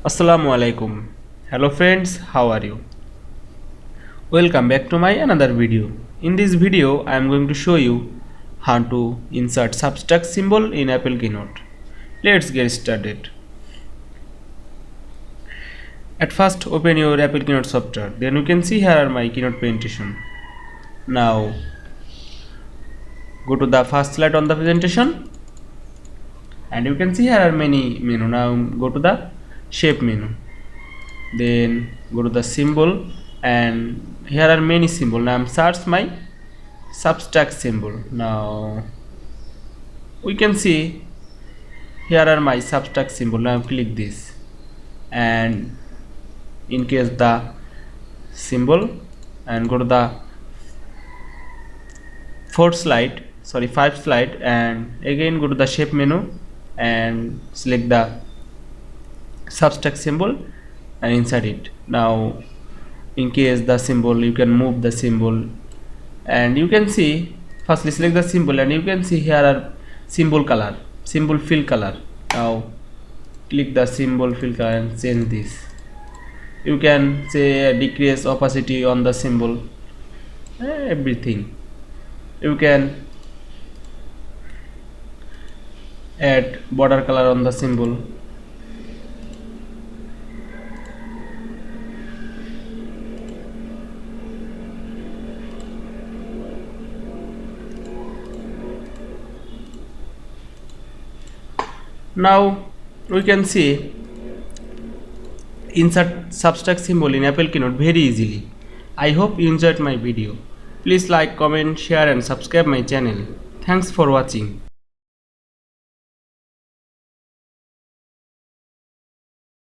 Assalamu Walaikum. Hello friends, how are you? Welcome back to my another video. In this video, I am going to show you how to insert subtract symbol in Apple Keynote. Let's get started. At first, open your Apple Keynote software. Then you can see here are my Keynote presentation. Now, go to the first slide on the presentation. And you can see here are many menu. Now go to the shape menu, then go to the symbol, and here are many symbol. Now I'm search my subtract symbol. Now we can see here are my subtract symbol. Now click this, and in case the symbol, and go to the fifth slide, and again go to the shape menu and select the subtract symbol and insert it. Now in case the symbol, you can move the symbol, and you can see firstly select the symbol, and you can see here are symbol fill color. Now click the symbol fill color and change this. You can say decrease opacity on the symbol, everything. You can add border color on the symbol. Now we can see insert subtract symbol in Apple Keynote very easily. I hope you enjoyed my video. Please like, comment, share and subscribe my channel. Thanks for watching.